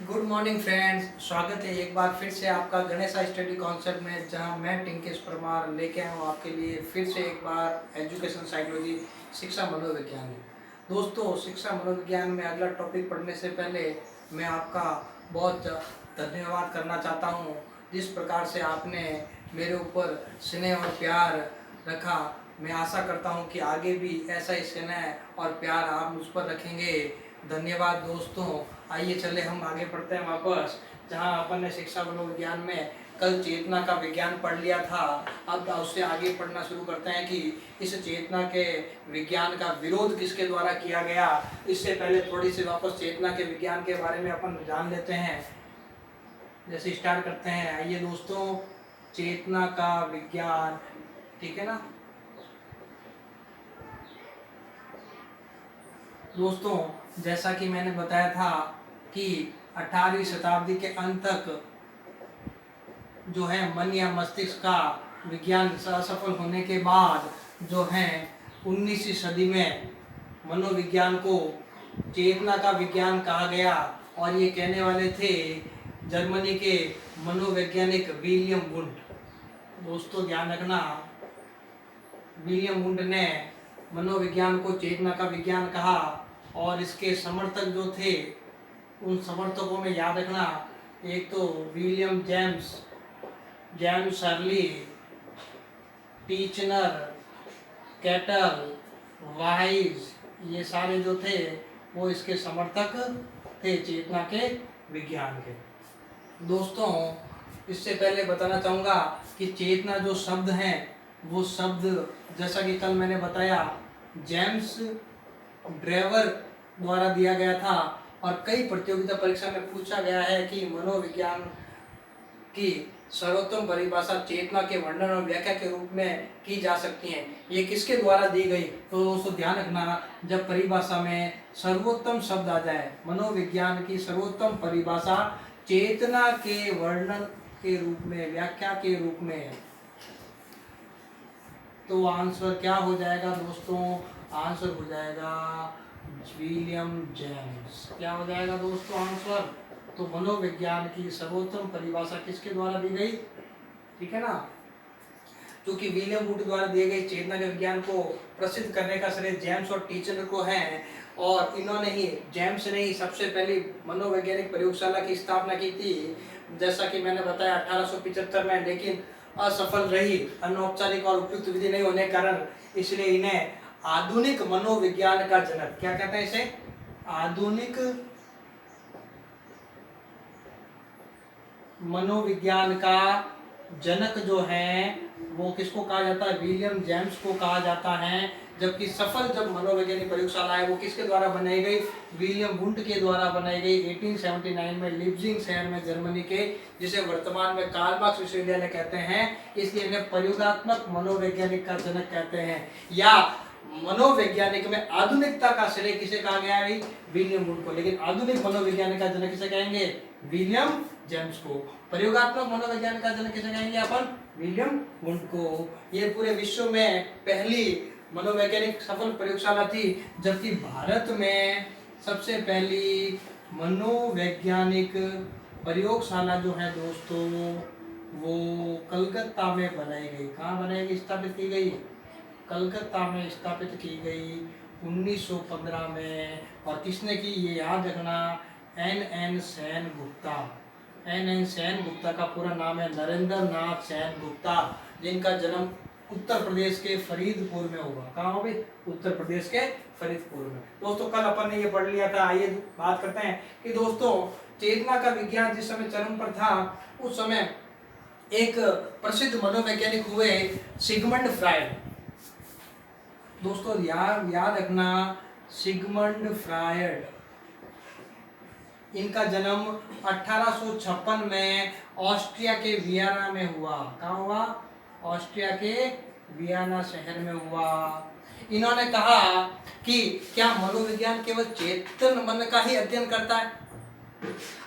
Good morning friends, स्वागत है एक बार फिर से आपका गणेशा स्टडी कॉन्सेप्ट में, जहां मैं टिंकेश परमार लेके आया हूँ आपके लिए फिर से एक बार एजुकेशन साइकोलॉजी, शिक्षा मनोविज्ञान में। दोस्तों, शिक्षा मनोविज्ञान में अगला टॉपिक पढ़ने से पहले मैं आपका बहुत धन्यवाद करना चाहता हूँ। जिस प्रकार से आपने मेरे ऊपर स्नेह और प्यार रखा, मैं आशा करता हूँ कि आगे भी ऐसा ही स्नेह और प्यार आप मुझ पर रखेंगे। धन्यवाद दोस्तों। आइए चले हम आगे पढ़ते हैं वापस, जहाँ अपन ने शिक्षा मनोविज्ञान में कल चेतना का विज्ञान पढ़ लिया था। अब उससे आगे पढ़ना शुरू करते हैं कि इस चेतना के विज्ञान का विरोध किसके द्वारा किया गया। इससे पहले थोड़ी सी वापस चेतना के विज्ञान के बारे में अपन जान लेते हैं। जैसे स्टार्ट करते हैं, आइए दोस्तों, चेतना का विज्ञान, ठीक है ना दोस्तों। जैसा कि मैंने बताया था कि 18वीं शताब्दी के अंत तक जो है मन या मस्तिष्क का विज्ञान असफल होने के बाद जो है 19वीं सदी में मनोविज्ञान को चेतना का विज्ञान कहा गया। और ये कहने वाले थे जर्मनी के मनोवैज्ञानिक विलियम वुंड। दोस्तों ध्यान रखना, विलियम वुंड ने मनोविज्ञान को चेतना का विज्ञान कहा। और इसके समर्थक जो थे, उन समर्थकों में याद रखना, एक तो William James, James Shirley, Titchener, Cattell, वाइज, ये सारे जो थे वो इसके समर्थक थे चेतना के विज्ञान के। दोस्तों, इससे पहले बताना चाहूँगा कि चेतना जो शब्द हैं, वो शब्द जैसा कि कल मैंने बताया जेम्स ड्रेवर द्वारा दिया गया था। और कई प्रतियोगिता परीक्षा में पूछा गया है कि मनोविज्ञान की सर्वोत्तम परिभाषा चेतना के वर्णन और व्याख्या के रूप में की जा सकती है, ये किसके द्वारा दी गई। तो दोस्तों ध्यान रखना, जब परिभाषा में सर्वोत्तम शब्द आ जाए, मनोविज्ञान की सर्वोत्तम परिभाषा चेतना के वर्णन के रूप में, व्याख्या के रूप में, तो आंसर क्या हो जाएगा दोस्तों? आंसर हो जाएगा विलियम जेम्स। क्या हो जाएगा दोस्तों आंसर? तो मनोविज्ञान की सर्वोत्तम परिभाषा किसके द्वारा दी गई, ठीक है ना। क्योंकि विलियम वुड द्वारा दिए गए चेतना के विज्ञान को प्रसिद्ध करने का श्रेय जेम्स और टीचर को है। और इन्होंने ही, जेम्स ने ही सबसे पहली मनोवैज्ञानिक प्रयोगशाला की स्थापना की थी, जैसा कि मैंने बताया 1875 में, लेकिन असफल रही, अनौपचारिक और उपयुक्त विधि नहीं होने के कारण। इसलिए इन्हें आधुनिक मनोविज्ञान का जनक, क्या कहते हैं इसे? आधुनिक मनोविज्ञान का जनक जो है वो किसको कहा जाता है? विलियम जेम्स को कहा जाता है। जबकि सफल जब मनोवैज्ञानिक प्रयोगशाला है वो किसके द्वारा बनाई गई? विलियम वुंड के द्वारा बनाई गई 1879 में लिप्जिंग शहर में, जर्मनी के, जिसे वर्तमान में कार्ल मार्क्स विश्वविद्यालय कहते हैं। इसलिए इन्हें प्रयोगात्मक मनोवैज्ञानिक का जनक कहते हैं। या मनोवैज्ञानिक में आधुनिकता का श्रेय किसे कहा गया है? विलियम वुंड को। लेकिन आधुनिक मनोविज्ञान का जनक किसे कहेंगे? विलियम जेम्स को। प्रयोगात्मक मनोविज्ञान का जनक किसे कहेंगे अपन? विलियम वुंड को। ये पूरे विश्व में पहली मनोवैज्ञानिक सफल प्रयोगशाला थी। जबकि भारत में सबसे पहली मनोवैज्ञानिक प्रयोगशाला जो है दोस्तों, वो कलकत्ता में बनाई गई। कहाँ बनाई गई, स्थापित की गई? कलकत्ता में स्थापित की गई 1915 में। और किसने की, ये याद रखना, एन सेन गुप्ता। एन सेन गुप्ता का पूरा नाम है नरेंद्र नाथ सेन गुप्ता, जिनका जन्म उत्तर प्रदेश के फरीदपुर में हुआ। कहाँ हो भाई? उत्तर प्रदेश के फरीदपुर में। दोस्तों कल अपन ने ये पढ़ लिया था। आइए बात करते हैं कि दोस्तों चेतना का विज्ञान जिस समय चरम पर था, उस समय एक प्रसिद्ध मनोवैज्ञानिक हुए सिगमंड फ्रायड। दोस्तों याद रखना, सिगमंड फ्रायड, इनका जन्म 1856 में ऑस्ट्रिया के वियना में हुआ। कहाँ हुआ? ऑस्ट्रिया के वियना शहर में हुआ। इन्होंने कहा कि क्या मनोविज्ञान केवल चेतन मन का ही अध्ययन करता है?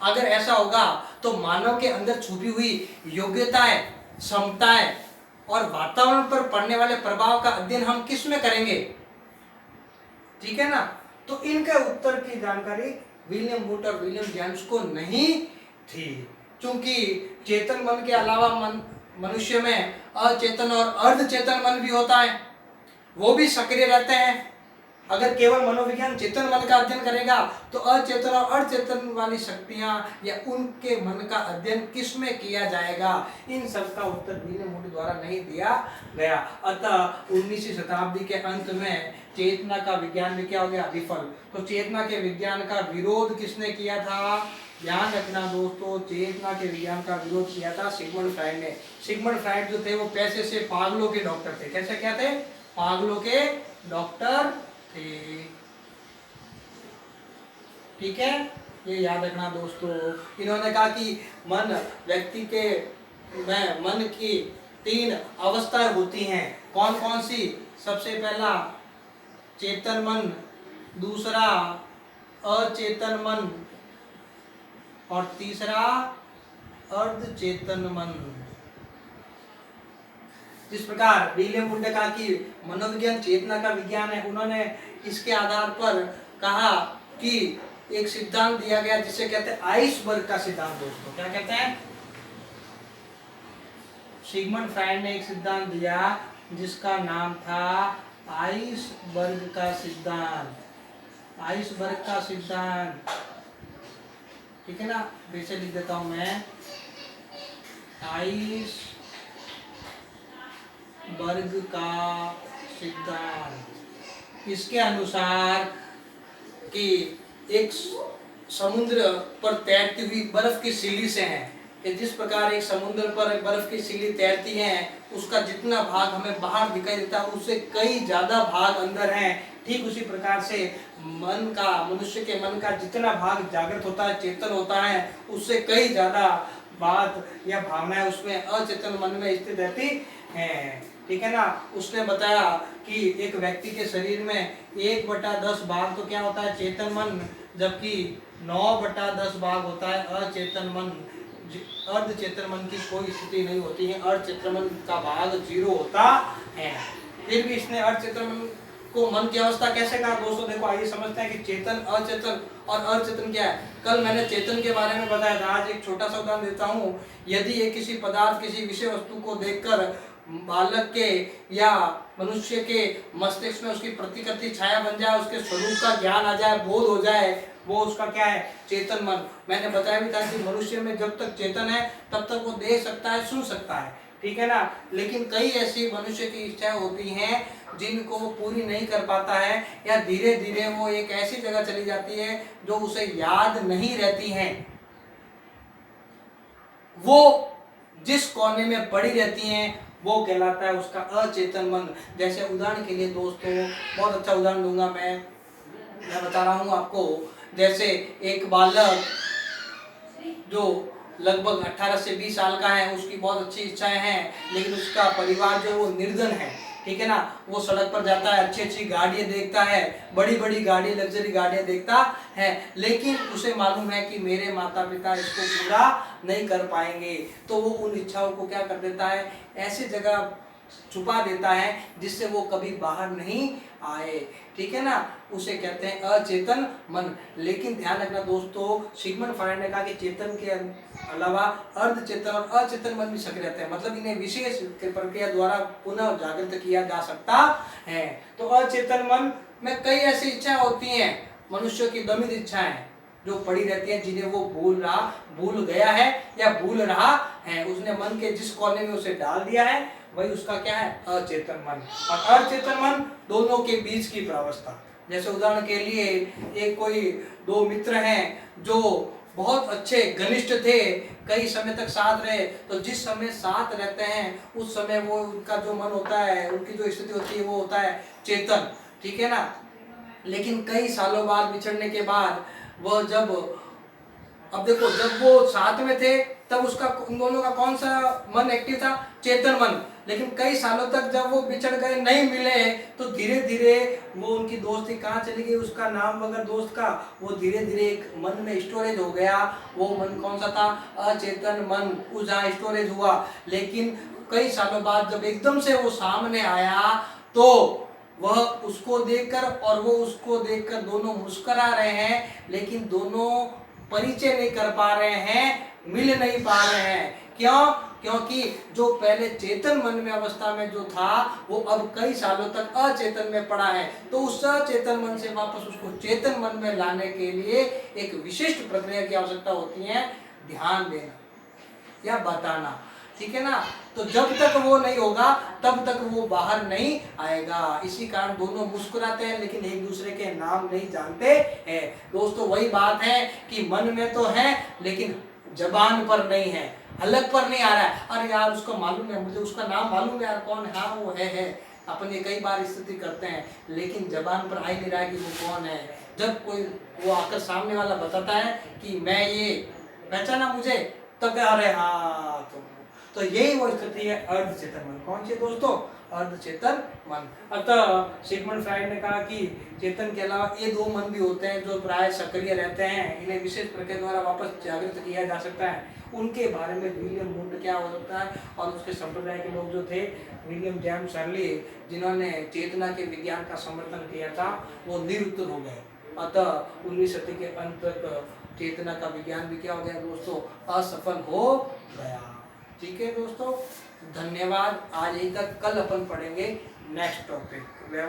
अगर ऐसा होगा तो मानव के अंदर छुपी हुई योग्यताएं, क्षमताएं और वातावरण पर पड़ने वाले प्रभाव का अध्ययन हम किस में करेंगे? ठीक है ना। तो इनके उत्तर की जानकारी विलियम वुड और विलियम जेम्स को नहीं थी। क्योंकि चेतन मन के अलावा मनुष्य में अचेतन और अर्धचेतन मन भी होता है, वो भी सक्रिय रहते हैं। अगर केवल मनोविज्ञान चेतन मन का अध्ययन करेगा तो अचेतन और अर्धचेतन वाली शक्तियां या उनके मन का अध्ययन किस में किया जाएगा, इन सब का उत्तर विलियम वुड द्वारा नहीं दिया गया। अतः 19वीं शताब्दी के अंत में चेतना का विज्ञान भी क्या हो गया, विफल। तो चेतना के विज्ञान का विरोध किसने किया था, ध्यान रखना दोस्तों, चेतना के विज्ञान का विरोध किया था सिगमंड फ्राइड ने। सिगमंड फ्राइड जो थे वो पैसे से पागलों के डॉक्टर थे। कैसे क्या थे, पागलों के डॉक्टर थे। ठीक है, ये याद रखना दोस्तों। इन्होंने कहा कि व्यक्ति के मन की 3 अवस्थाएं होती हैं। कौन कौन सी, सबसे पहला चेतन मन, दूसरा अचेतन मन और तीसरा अर्धचेतन मन। जिस प्रकार विलियम वुड ने कहा कि मनोविज्ञान चेतना का विज्ञान है, उन्होंने इसके आधार पर कहा कि एक सिद्धांत दिया गया जिसे कहते हैं आइसबर्ग का सिद्धांत। दोस्तों क्या कहते हैं, सिगमंड फ्राइड ने एक सिद्धांत दिया जिसका नाम था आइसबर्ग का सिद्धांत। आइसबर्ग का सिद्धांत, ठीक है ना, वैसे लिख देता हूं मैं, आइसबर्ग का सिद्धांत। इसके अनुसार कि एक समुद्र पर तैरती हुई बर्फ की सीढ़ी से है कि जिस प्रकार एक समुद्र पर बर्फ की सीढ़ी तैरती है, उसका जितना भाग हमें बाहर दिखाई देता है उससे कई ज्यादा भाग अंदर है। ठीक उसी प्रकार से मन का, मनुष्य के मन का जितना भाग जागृत होता है, चेतन होता है, उससे कई ज्यादा बात या भावनाएं उसमें अचेतन मन में स्थित रहती हैं। ठीक है ना। उसने बताया कि एक व्यक्ति के शरीर में 1/10 भाग तो क्या होता है, चेतन मन, जबकि 9/10 भाग होता है अचेतन मन। अर्धचेतन मन की कोई स्थिति नहीं होती है, अर्धचेतन मन का भाग 0 होता है। फिर भी इसने अर्धचेतन मन को मन की अवस्था कैसे कहा दोस्तों, देखो आइए समझते हैं कि चेतन, अचेतन और अर्धचेतन क्या है। कल मैंने चेतन के बारे में बताया था, आज एक छोटा सा उदाहरण देता हूँ। यदि एक किसी पदार्थ, किसी विषय वस्तु को देखकर बालक के या मनुष्य के मस्तिष्क में उसकी प्रतिकृति छाया बन जाए, उसके स्वरूप का ज्ञान आ जाए, बोध हो जाए, वो उसका क्या है, चेतन मन। मैंने बताया भी था कि मनुष्य में जब तक चेतन है तब तक वो देख सकता है, सुन सकता है, ठीक है ना। लेकिन कई ऐसी मनुष्य की इच्छाएं होती हैं जिनको वो पूरी नहीं कर पाता है, या धीरे धीरे वो एक ऐसी जगह चली जाती है जो उसे याद नहीं रहती हैं, वो जिस कोने में पड़ी रहती हैं वो कहलाता है उसका अचेतन मन। जैसे उदाहरण के लिए दोस्तों, बहुत अच्छा उदाहरण दूंगा मैं बता रहा हूँ आपको। जैसे एक बालक जो लगभग 18 से 20 साल का है, उसकी बहुत अच्छी इच्छाएं हैं, लेकिन उसका परिवार जो वो निर्धन है, ठीक है ना। वो सड़क पर जाता है, अच्छी अच्छी गाड़ियां देखता है, बड़ी बड़ी गाड़ी, लग्जरी गाड़ियां देखता है, लेकिन उसे मालूम है कि मेरे माता पिता इसको पूरा नहीं कर पाएंगे, तो वो उन इच्छाओं को क्या कर देता है, ऐसी जगह छुपा देता है जिससे वो कभी बाहर नहीं आए, ठीक है ना। उसे कहते हैं अचेतन मन। लेकिन ध्यान रखना दोस्तों, सिगमंड फ्राइड ने कहा कि चेतन के अलावा अर्धचेतन और अचेतन मन भी सक्रिय रहते हैं, मतलब इन्हें विशेष प्रक्रिया द्वारा पुनः जागृत किया जा सकता है। तो अचेतन मन में कई ऐसी इच्छाएं होती हैं, मनुष्य की दमित इच्छाएं जो पड़ी रहती हैं, जिन्हें वो भूल गया है या भूल रहा है, उसने मन के जिस कोने में उसे डाल दिया है वही उसका क्या है, अचेतन मन। और अचेतन मन दोनों के बीच की प्रावस्था। जैसे उदाहरण के लिए एक कोई 2 मित्र हैं जो बहुत अच्छे घनिष्ठ थे, कई समय तक साथ रहे, तो जिस समय साथ रहते हैं उस समय वो उनका जो मन होता है, उनकी जो स्थिति होती है वो होता है चेतन, ठीक है ना। लेकिन कई सालों बाद बिछड़ने के बाद वह अब देखो, जब वो साथ में थे तब उसका, उन दोनों का कौन सा मन एक्टिव था, चेतन मन। लेकिन कई सालों तक जब वो बिछड़ गए, नहीं मिले, तो धीरे धीरे वो उनकी दोस्ती कहाँ चली गई, उसका नाम वगैरह दोस्त का, वो धीरे धीरे एक मन में स्टोरेज हो गया। वो मन कौन सा था, अचेतन मन, उस जहाँ स्टोरेज हुआ। लेकिन कई सालों बाद जब एकदम से वो सामने आया तो वह उसको देखकर और वो उसको देखकर दोनों मुस्कुरा रहे हैं, लेकिन दोनों परिचय नहीं कर पा रहे हैं, मिल नहीं पा रहे हैं। क्यों? क्योंकि जो पहले चेतन मन में अवस्था में जो था वो अब कई सालों तक अचेतन में पड़ा है। तो उस अचेतन मन से वापस उसको चेतन मन में लाने के लिए एक विशिष्ट प्रक्रिया की आवश्यकता होती है, ध्यान देना या बताना, ठीक है ना। तो जब तक वो नहीं होगा तब तक वो बाहर नहीं आएगा। इसी कारण दोनों मुस्कुराते हैं लेकिन एक दूसरे के नाम नहीं जानते हैं। दोस्तों वही बात है कि मन में तो है लेकिन जबान पर नहीं है, हलक पर नहीं आ रहा है। अरे यार उसको मालूम है, मुझे उसका नाम मालूम है यार, कौन है, हाँ वो है। अपन ये कई बार स्थिति करते हैं लेकिन जबान पर आ ही नहीं रहा है कि वो कौन है। जब कोई वो आकर सामने वाला बताता है कि मैं ये पहचाना मुझे, तब क्या, अरे हाँ तो यही वो स्थिति है अर्धचेतन मन। कौन सी दोस्तों? अर्धचेतन मन। अतः सिगमंड फ्राइड ने कहा कि चेतन के अलावा ये दो मन भी होते हैं जो प्राय सक्रिय रहते हैं, इन्हें विशेष प्रक्रिया द्वारा वापस जागृत किया जा सकता है। उनके बारे में विलियम वुंड क्या हो सकता है, और उसके संप्रदाय के लोग जो थे विलियम जेम्स अर्ली, जिन्होंने चेतना के विज्ञान का समर्थन किया था, वो निरुत्तर हो गए। अतः 19वीं सदी के अंत तक चेतना का विज्ञान भी क्या हो गया दोस्तों? असफल हो गया। ठीक है दोस्तों, धन्यवाद। आज यहीं तक, कल अपन पढ़ेंगे नेक्स्ट टॉपिक।